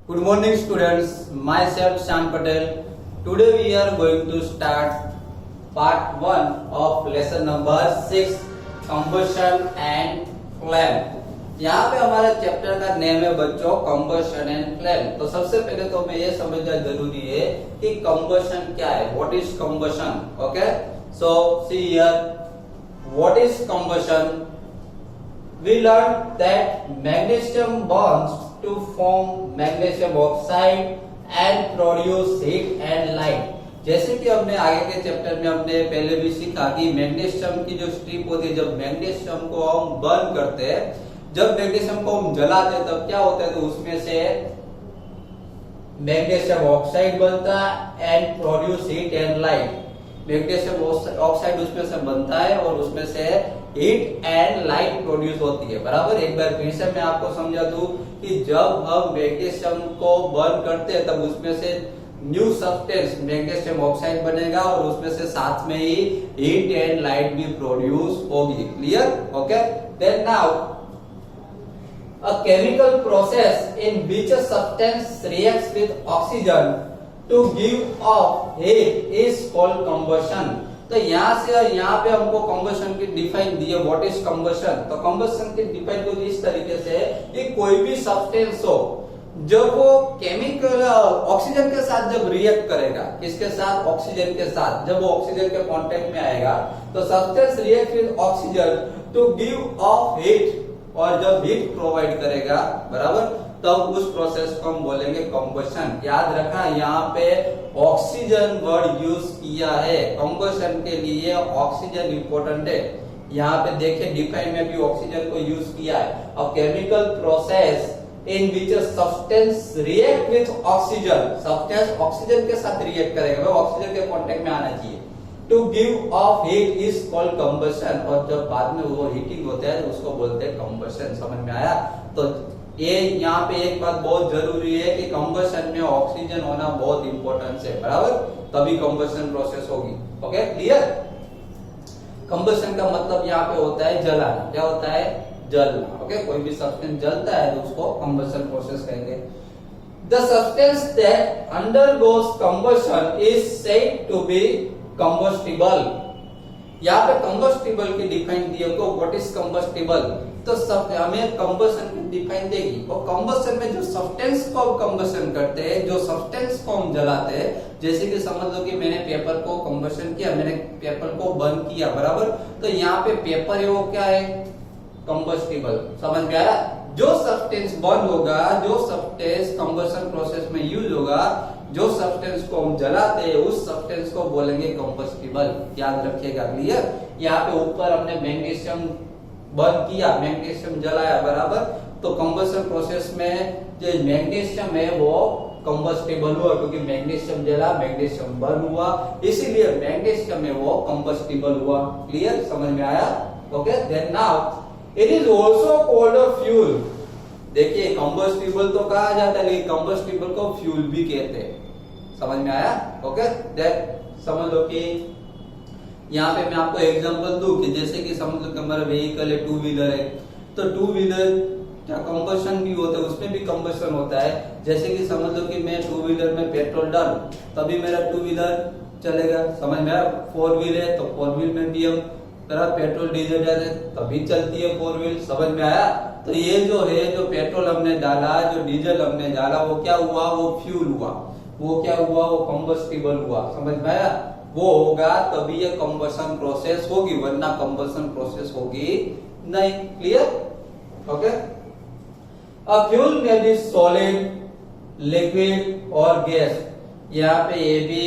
Good morning students, myself Shyam Patel. Today we are going to start part 1 of lesson number 6 combustion and flame. यहाँ पे हमारे chapter का name है बच्चों combustion and flame. तो सबसे पहले तो हमें ये समझना जरूरी है कि combustion क्या है. What is combustion? Okay? So see here, what is combustion? We learned that magnesium bonds to form magnesium oxide and produce heat and light. जैसे कि हमने आगे के चैप्टर में हमने पहले भी सीखा कि मैग्नीशियम की जो स्ट्रिप होती है, जब मैग्नीशियम को हम बर्न करते हैं, जब मैग्नीशियम को हम जलाते हैं तब क्या होता है, तो उसमें से मैग्नीशियम ऑक्साइड बनता है and produce heat and light. Magnesium oxide उसमें से बनता है और उसमें से हीट एंड लाइट प्रोड्यूस होती है. बराबर. एक बार फिर से मैं आपको समझा दूं कि जब हम मैग्नीशियम को बर्न करते हैं तब उसमें से न्यू सब्सटेंस मैग्नीशियम ऑक्साइड बनेगा और उसमें से साथ में ही हीट एंड लाइट भी प्रोड्यूस होगी. Clear? Okay. Then now a chemical process in which a substance reacts with oxygen to give off heat is called combustion. तो यहाँ से यहाँ पे हमको combustion की डिफाइन दी है. What is combustion? तो combustion की डिफाइन को इस तरीके से कि कोई भी सब्सटेंस हो जब वो केमिकल ऑक्सीजन के साथ जब रिएक्ट करेगा, किसके साथ? ऑक्सीजन के साथ. जब वो ऑक्सीजन के कांटेक्ट में आएगा तो substance react with oxygen to give off heat, और जब हीट प्रोवाइड करेगा, बराबर, तब उस प्रोसेस को हम बोलेंगे कंबशन. याद रखा, यहाँ पे ऑक्सीजन वर्ड यूज किया है. कंबशन के लिए ऑक्सीजन इंपॉर्टेंट है. यहाँ पे देखिए डिफाइन में भी ऑक्सीजन को यूज किया है. A chemical process in which a substance react with oxygen. Substance oxygen के साथ रिएक्ट करेगा, वो ऑक्सीजन के कांटेक्ट में आना चाहिए. To give off heat is called combustion. और जब बाद में वो हीटिंग होता है तो उसको बोलते हैं कंबशन. समझ में आया? तो ये यहाँ पे एक बात बहुत जरूरी है कि कंबशन में ऑक्सीजन होना बहुत इंपॉर्टेंट है. बराबर. तभी कंबशन प्रोसेस होगी. ओके. क्लियर? कंबशन का मतलब यहाँ पे होता है जलाना. क्या होता है? जलना. ओके. कोई भी सब्सटेंस जलता है तो उसको कंबशन प्रोसेस कहेंगे. The substance that undergoes combustion is said to be combustible. यहाँ पे combustible की डिफाइन दी हमको. What is combustible? तो सब हमें कंबशन की डिफाइन देगी. और कंबशन में जो सब्सटेंस को हम कंबशन करते हैं, जो सब्सटेंस को हम जलाते हैं, जैसे कि समझ लो कि मैंने पेपर को कंबशन किया, मैंने पेपर को बर्न किया, बराबर. तो यहाँ पे पेपर है वो क्या है? कंबस्टिबल. समझ में आया? जो सब्सटेंस बर्न होगा, जो सब्सटेंस कंबशन प्रोसेस में यूज होगा, जो सब्सटेंस को हम जलाते हैं, उस सब्सटेंस को बोलेंगे कंबस्टिबल. याद रखिएगा. क्लियर? यहाँ पे ऊपर हमने मैग्नीशियम बर्न किया, मैग्नीशियम जलाया, बराबर. तो कंबशन प्रोसेस में जो मैग्नीशियम है वो कंबस्टिबल हुआ, क्योंकि मैग्नीशियम जला, मैग्नीशियम बर्न हुआ, इसीलिए मैग्नीशियम है वो कंबस्टिबल हुआ. क्लियर? समझ में आया? Okay. Then now it is also called a fuel. देखिए कंबस्टिबल तो कहा जाता है, लेकिन कंबस्टिबल को फ्यूल भी कहते हैं. समझ में आया? ओके. देन समझ लो कि यहाँ पे मैं आपको एग्जांपल दूं कि जैसे कि समझ लो कि हमारा व्हीकल है, टू व्हीलर है, तो टू व्हीलर क्या कंबशन भी होता है, उसमें भी कंबशन होता है. जैसे कि समझ लो कि मैं टू व्हीलर में पेट्रोल डालूं तभी मेरा टू व्हीलर चलेगा. समझ में आया? फोर व्हील है तो फोर व्हील में भी हम पेट्रोल डीजल डाले तभी चलती है फोर व्हील. समझ में आया? तो ये जो है, जो पेट्रोल हमने डाला, जो डीजल हमने डाला, वो क्या हुआ? वो फ्यूल हुआ. वो क्या हुआ? वो कंबस्टिबल हुआ. समझ में आया? वो होगा तभी ये कंबशन प्रोसेस होगी, वरना कंबशन प्रोसेस होगी नहीं. क्लियर? ओके. अ फ्यूल में बी सॉलिड, लिक्विड और गैस. यहाँ पे ये भी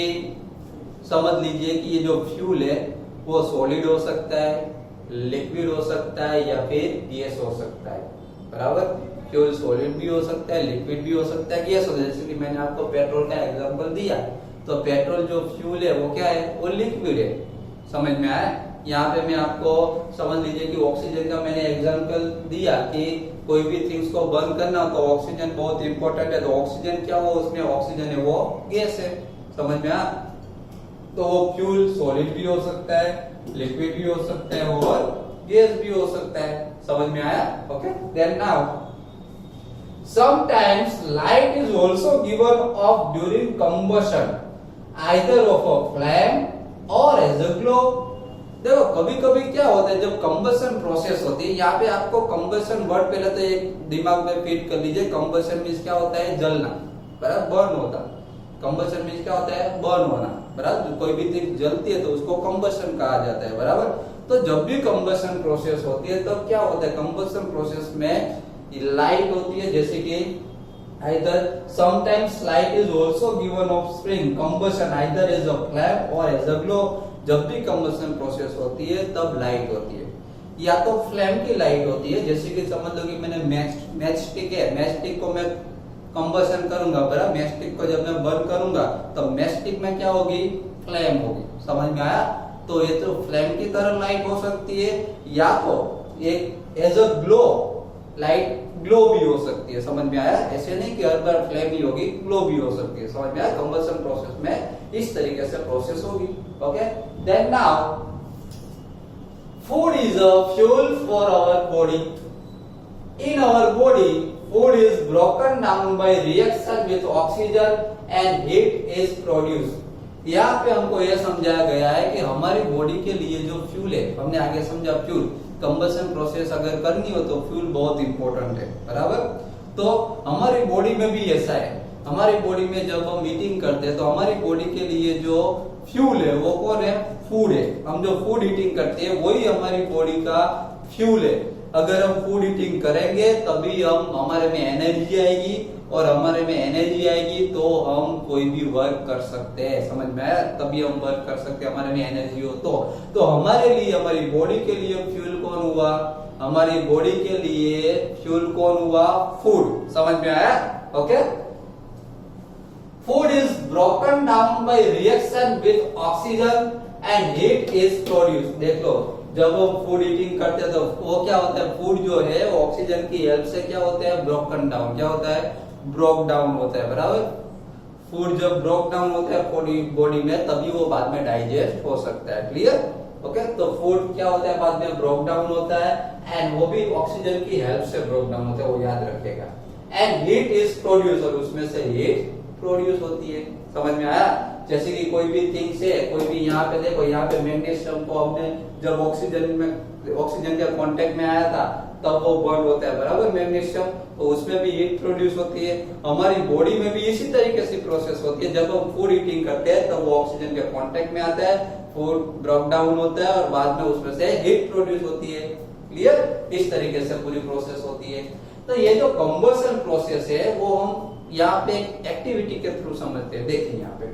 समझ लीजिए कि ये जो फ्यूल है वो सॉलिड हो सकता है, लिक्विड हो सकता है, या फिर गैस हो सकता है. बराबर. फ्यूल सॉलिड भी हो सकता है, लिक्विड भी हो सकता है, गैस हो सकता है. जैसे कि मैंने आपको पेट्रोल का एग्जांपल दिया, तो पेट्रोल जो फ्यूल है वो क्या है? वो लिक्विड है. समझ में आया? यहाँ पे मैं आपको समझ लीजिए कि ऑक्सीजन का मैंने एग्जांपल दिया कि कोई भी थिंग्स को बर्न करना तो ऑक्सीजन बहुत इंपॉर्टेंट है. तो ऑक्सीजन क्या हो? उसमें ऑक्सीजन है वो गैस है. समझ में आया? तो वो फ्यूल सॉलिड भी हो सकता है, लिक्विड भी हो सकता है और गैस भी हो सकता है. समझ में आया? Okay. Then now Sometimes light is also given off during combustion, either of a flame or as a glow. देखो कभी कभी क्या होता है जब कंबशन प्रोसेस होती है, यहाँ पे आपको कंबशन वर्ड पहले तो एक दिमाग में फिट कर लीजिए। कंबशन मीन्स क्या होता है? जलना, बराबर, बर्न होता। कंबशन मीन्स क्या होता है? बर्न होना, बराबर। कोई भी चीज जलती है तो उसको कंबशन कहा जाता है, बराबर। तो जब भी कंबशन प्रोसेस होती है तो क्या होता है? कंबशन प्रोसेस में लाइट होती है, जैसे कि either sometimes light is also given off spring combustion either as a flame or as a glow। जब भी कंबशन प्रोसेस होती है तब लाइट होती है, या तो फ्लेम की लाइट होती है, जैसे कि समझ लो कि मैंने मैच स्टिक है, मैच स्टिक को मैं कंबशन करूंगा, बराबर। मैच स्टिक को जब मैं बर्न करूंगा तो मैच स्टिक में क्या होगी? फ्लेम होगी। समझ में आया? तो ये तो फ्लेम की तरह लाइट हो सकती है, या तो एक as a glow light glow भी हो सकती है। समझ में आया? ऐसे नहीं कि हर बार फ्लेम ही होगी, ग्लो भी हो सकती है। समझ में आया? कंबशन प्रोसेस में इस तरीके से प्रोसेस होगी। Okay, then now food is a fuel for our body. In our body food is broken down by reaction with oxygen and heat is produced. यहाँ पे हमको यह समझाया गया है कि हमारी बॉडी के लिए जो फ्यूल है, हमने आगे समझा फ्यूल, कंबशन प्रोसेस अगर करनी हो तो फ्यूल बहुत इंपॉर्टेंट है, बराबर। तो हमारी बॉडी में भी ऐसा है। हमारी बॉडी में जब हम ईटिंग करते हैं तो हमारी बॉडी के लिए जो फ्यूल है वो कौन है? फूड है। हम जो फूड ईटिंग करते हैं वही हमारी बॉडी का फ्यूल है। अगर हम फूड ईटिंग करेंगे तभी हम हमारे में एनर्जी आएगी, और हमारे में एनर्जी आएगी तो हम कोई भी वर्क कर सकते हैं। समझ में आया? तभी हम वर्क कर सकते हैं, हमारे में एनर्जी हो तो हमारे लिए, हमारी बॉडी के लिए फ्यूल कौन हुआ? हमारी बॉडी के लिए फ्यूल कौन हुआ? फूड। समझ में आया? Okay, food is broken down by reaction with oxygen and heat is produced. देख लो, जब हम फूड ईटिंग करते हैं तो वो क्या होता है? फूड जो है वो ऑक्सीजन की हेल्प से क्या होता है? Broken down. क्या होता है? ब्रोक डाउन होता है, बराबर। फूड जब ब्रोक डाउन होता है बॉडी में तभी वो बाद में डाइजेस्ट हो सकता है। क्लियर? ओके, तो फूड क्या होता है? बाद में ब्रोक डाउन होता है, एंड वो भी ऑक्सीजन की हेल्प से ब्रोक डाउन होता है, वो याद रखेगा। एंड हीट इज प्रोड्यूस, और उसमें से हीट प्रोड्यूस होती है। समझ में आया? जैसे कि कोई भी थिंग्स है, कोई भी यहाँ पे देखो, यहाँ पे मैग्नीशियम को हमने जब ऑक्सीजन के कांटेक्ट में आया था तब वो बर्न होता है, बराबर, मैग्नीशियम। तो उसमें भी हीट प्रोड्यूस होती है। हमारी बॉडी में भी इसी तरीके से प्रोसेस होती है। जब हम फूड ईटिंग करते हैं तब वो ऑक्सीजन के कांटेक्ट में आता है, फूड ब्रेक डाउन होता है, और बाद में उसमें से हीट प्रोड्यूस होती है। क्लियर? इस तरीके से पूरी प्रोसेस होती है। तो ये जो कंबशन प्रोसेस है वो हम यहाँ पे एक्टिविटी के थ्रू समझते हैं। देखिए यहाँ पे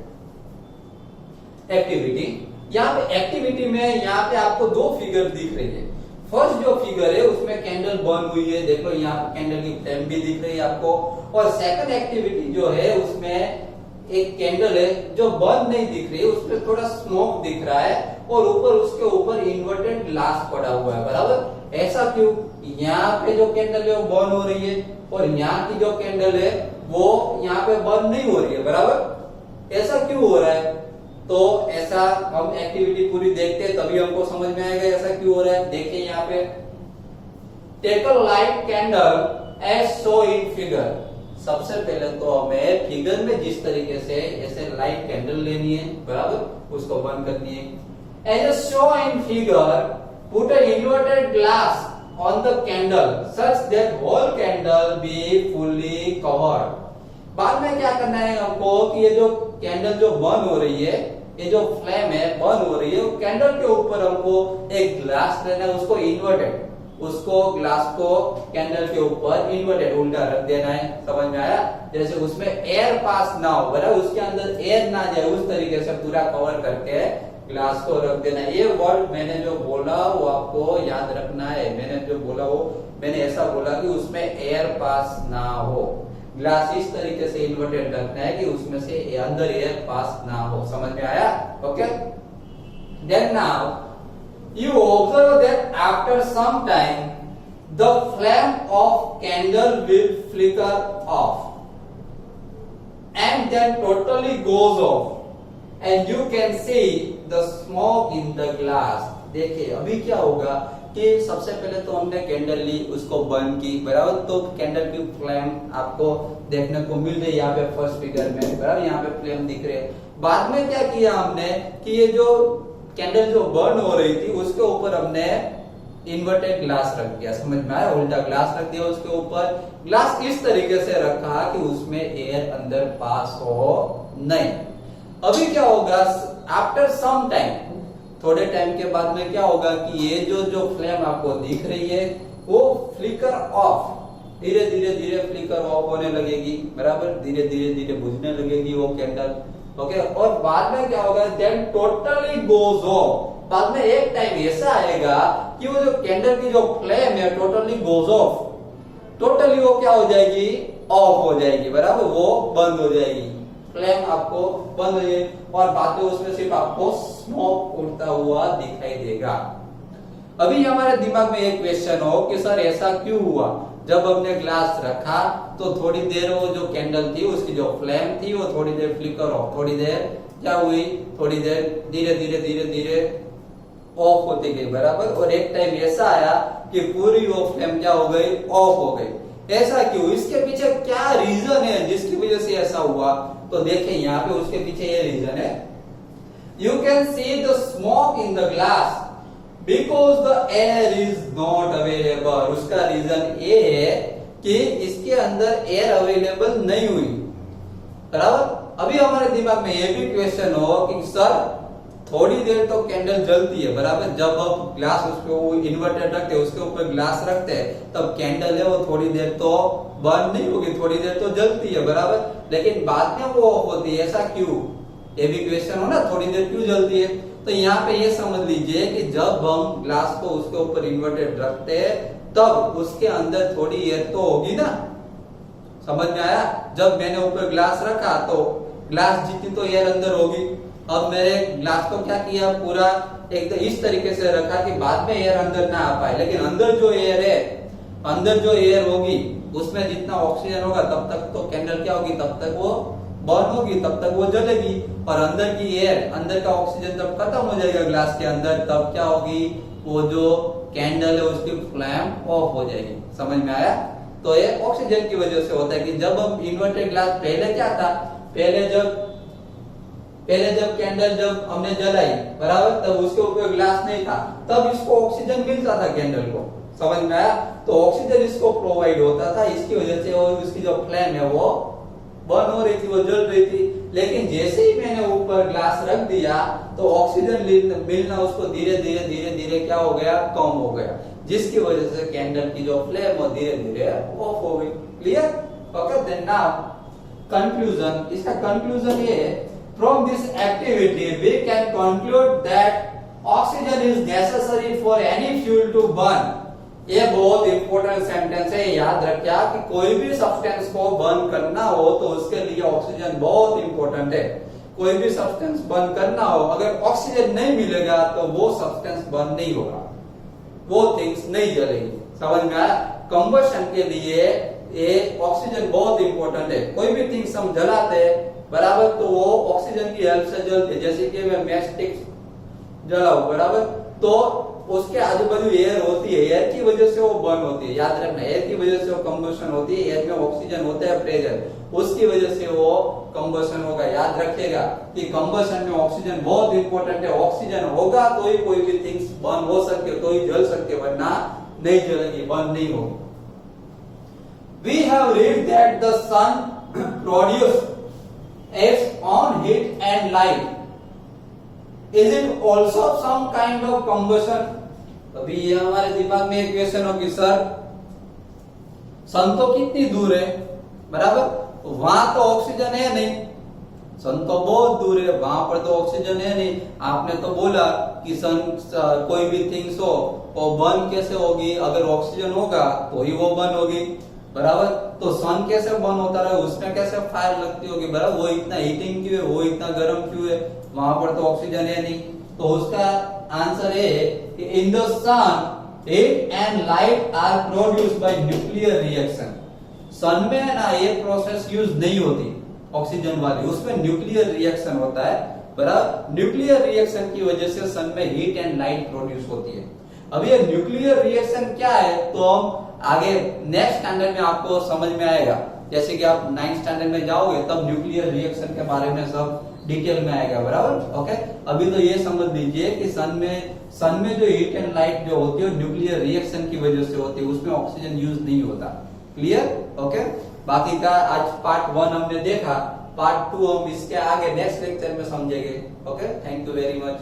एक्टिविटी, यहाँ पे एक्टिविटी में यहाँ पे आपको दो फिगर दिख रही है। फर्स्ट जो फिगर है उसमें कैंडल बर्न हुई है, देखो यहाँ पे कैंडल की फ्लेम भी दिख रही है आपको। और सेकंड एक्टिविटी जो है उसमें एक कैंडल है जो बर्न नहीं दिख रही है, उसमें थोड़ा स्मोक दिख रहा है, और ऊपर उसके ऊपर इन्वर्टेड ग्लास पड़ा हुआ है, बराबर। ऐसा क्यों? यहाँ पे जो कैंडल है वो बर्न हो रही है, और यहाँ की जो कैंडल है वो यहाँ पे बर्न नहीं हो रही है, बराबर। ऐसा क्यों हो रहा है? तो ऐसा हम एक्टिविटी पूरी देखते हैं तभी हमको समझ में आएगा ऐसा क्यों हो रहा है। देखिए यहाँ पे, take a light candle as show in figure. सबसे पहले तो हमें फिगर में जिस तरीके से ऐसे लाइट कैंडल लेनी है, बराबर, उसको बंद करनी है। As show in figure, put a inverted glass on the candle such that whole candle be fully covered. बाद में क्या करना है हमको कि ये जो कैंडल जो बर्न हो रही है, ये जो फ्लेम है बर्न हो रही है, कैंडल के ऊपर हमको एक ग्लास लेना है, उसको इन्वर्टेड, उसको ग्लास को कैंडल के ऊपर इन्वर्टेड उल्टा रख देना है। समझ में आया? जैसे उसमें एयर पास ना हो, बराबर, उसके अंदर एयर ना जाए, उस तरीके से पूरा कवर करके ग्लास को रख देना है। ये वर्ड मैंने जो बोला वो आपको याद रखना है। मैंने जो बोला वो मैंने ऐसा बोला कि उसमें एयर पास ना हो, ग्लास इस तरीके से इन्वर्टेड रखना है कि उसमें से अंदर एयर पास ना हो। समझ में आया? Okay, then now you observe that after some time the flame of candle will flicker off and then totally goes off and you can see the smoke in the glass। देखिए अभी क्या होगा कि सबसे पहले तो हमने कैंडल ली, उसको बर्न की, बराबर। तो कैंडल की फ्लेम आपको देखने को मिल रही है यहाँ पे फर्स्ट फिगर में, बराबर, यहाँ पे फ्लेम दिख रहे हैं। बाद में क्या किया हमने कि ये जो कैंडल जो बर्न हो रही थी उसके ऊपर हमने इन्वर्टेड ग्लास रख दिया, समझ में आया, उल्टा ग्लास रख दिया उसके ऊपर। ग्लास इस तरीके से रखा कि उसमें एयर अंदर पास हो नहीं। अभी क्या होगा, आफ्टर सम टाइम, थोड़े टाइम के बाद में क्या होगा कि ये जो फ्लेम आपको दिख रही है वो फ्लिकर ऑफ, धीरे धीरे फ्लिकर ऑफ होने लगेगी, बराबर, धीरे धीरे बुझने लगेगी वो कैंडल, ओके। और बाद में क्या होगा, देन टोटली गोज ऑफ, बाद में एक टाइम ऐसा आएगा कि वो जो कैंडल की जो फ्लेम है टोटली गोज ऑफ, टोटली वो क्या हो जाएगी, ऑफ हो जाएगी, बराबर, वो बंद हो जाएगी, फ्लेम आपको बंद हो जाएगी। और बाद में उसमें सिर्फ आपको स्मोक उड़ता हुआ दिखाई देगा। अभी हमारे दिमाग में एक क्वेश्चन हो कि सर ऐसा क्यों हुआ, जब हमने ग्लास रखा तो थोड़ी देर वो जो कैंडल थी उसकी जो फ्लेम थी वो थोड़ी देर फ्लिकर ऑफ, थोड़ी देर क्या हुई, थोड़ी देर धीरे धीरे ऑफ होती गई, बराबर। और एक टाइम ऐसा आया कि पूरी वो फ्लेम क्या हो गई, ऑफ हो गई। ऐसा क्यों, इसके पीछे क्या रीजन है जिसकी वजह से ऐसा हुआ? तो देखें यहाँ पे उसके पीछे ये रीजन है, you can see the smoke in the glass because the air is not available. उसका रीजन ये है कि इसके अंदर एयर अवेलेबल नहीं हुई, बराबर। अभी हमारे दिमाग में ये भी क्वेश्चन हो कि सर थोड़ी देर तो कैंडल जलती है, बराबर, जब हम ग्लास उसको इन्वर्टेड रखते हैं उसके ऊपर ग्लास रखते हैं तब कैंडल है वो थोड़ी देर तो बर्न नहीं होगी, थोड़ी देर तो जलती है, बराबर, लेकिन बाद में वो ऑफ होती है, ऐसा क्यों? ये भी क्वेश्चन हो ना, थोड़ी देर क्यों जलती है? तो यहाँ पे ये समझ लीजिए कि जब हम ग्लास को उसके ऊपर इन्वर्टेड रखते हैं तब उसके अंदर थोड़ी एयर तो होगी ना, समझ में आया? जब मैंने ऊपर ग्लास रखा तो ग्लास जितनी तो एयर अंदर होगी। अब मेरे ग्लास को क्या किया, पूरा एकदम इस तरीके से रखा कि बाद में एयर अंदर ना आ पाए, लेकिन अंदर जो एयर है, अंदर जो एयर होगी उसमें जितना ऑक्सीजन होगा तब तक तो कैंडल क्या होगी, तब तक वो बर्न होगी, तब तक वो जलेगी। और अंदर की एयर, अंदर का ऑक्सीजन जब खत्म हो जाएगा ग्लास के अंदर, तब क्या होगी, वो जो कैंडल है उसकी फ्लेम ऑफ हो जाएगी, समझ में आया? तो ये ऑक्सीजन की वजह से होता है कि जब हम इन्वर्टेड ग्लास, पहले क्या था, पहले जब कैंडल जब हमने जलाई, बराबर, तब उसके ऊपर ग्लास नहीं था, तब इसको ऑक्सीजन मिलता था कैंडल को, समझ में आया? तो ऑक्सीजन इसको प्रोवाइड होता था, इसकी वजह से वो उसकी जो फ्लेम है वो बर्न हो रही थी, वो जल रही थी। लेकिन जैसे ही मैंने ऊपर ग्लास रख दिया तो ऑक्सीजन मिलना उसको धीरे धीरे क्या हो गया, कम हो गया, जिसकी वजह से कैंडल की जो फ्लेम वो धीरे धीरे ऑफ हो गई। Clear? Okay, then now conclusion. इसका कंक्लूजन ये है, from this activity we can conclude that oxygen is necessary for any fuel to burn। ये बहुत इंपॉर्टेंट सेंटेंस है, याद रखिए कि कोई भी सब्सटेंस को बर्न करना हो तो उसके लिए ऑक्सीजन बहुत इंपॉर्टेंट है। कोई भी सब्सटेंस बर्न करना हो, अगर ऑक्सीजन नहीं मिलेगा तो वो सब्सटेंस बर्न नहीं होगा, वो थिंग्स नहीं जलेगी, समझ में आया? कंबशन के लिए ये ऑक्सीजन बहुत इंपॉर्टेंट है। कोई भी थिंग्स हम जलाते हैं, बराबर, तो वो ऑक्सीजन की हेल्प से जलते हैं। जैसे कि मैं मैच स्टिक जलाऊं, बराबर, तो उसके आजू बाजू एयर होती है, एयर की वजह से वो बर्न होती है, याद रखना, एयर की वजह से वो कंबशन होती है। एयर में ऑक्सीजन होता है, प्रेशर, उसकी वजह से वो कंबशन होगा। याद रखिएगा कि कंबशन में ऑक्सीजन बहुत इंपॉर्टेंट है। ऑक्सीजन होगा तो ही कोई भी थिंग्स बर्न हो सकते, तो ही जल सकते, वरना नहीं जलेगी, बर्न नहीं होगी। We have read that the sun produces its own heat and light. Is it also some kind of combustion? अभी ये हमारे दिमाग में एक क्वेश्चन हो कि सर सन तो कितनी दूर है, बराबर, वहां तो ऑक्सीजन है नहीं, सन तो बहुत दूर है, वहां पर तो ऑक्सीजन है नहीं। आपने तो बोला कि सन कोई भी थिंग्स हो वो बर्न कैसे होगी, अगर ऑक्सीजन होगा तो ही वो बर्न होगी, बराबर। तो सन कैसे बर्न होता रहा, उसमें कैसे फायर लगती होगी, बराबर, वो इतना हीटिंग क्यों है, वो इतना गर्म क्यों है, वहां पर तो ऑक्सीजन है नहीं। तो उसका आंसर है कि in the sun heat and light are produced by nuclear reaction. Sun में ना ये प्रोसेस यूज नहीं होती ऑक्सीजन वाली, उसमें न्यूक्लियर रिएक्शन होता है, बराबर। न्यूक्लियर रिएक्शन की वजह से सन में हीट एंड लाइट प्रोड्यूस होती है। अभी ये न्यूक्लियर रिएक्शन क्या है तो हम आगे नेक्स्ट स्टैंडर्ड में आपको समझ में आएगा। जैसे कि आप 9th स्टैंडर्ड में जाओगे तब न्यूक्लियर रिएक्शन के बारे में सब डिटेल में आएगा, बराबर। ओके, अभी तो ये समझ लीजिए कि सन में जो हीट एंड लाइट जो होती है न्यूक्लियर रिएक्शन की वजह से होती है, उसमें ऑक्सीजन यूज नहीं होता। क्लियर? ओके, बाकी का आज पार्ट 1 हमने देखा, पार्ट 2 हम इसके आगे नेक्स्ट लेक्चर में समझेंगे। Okay, thank you very much.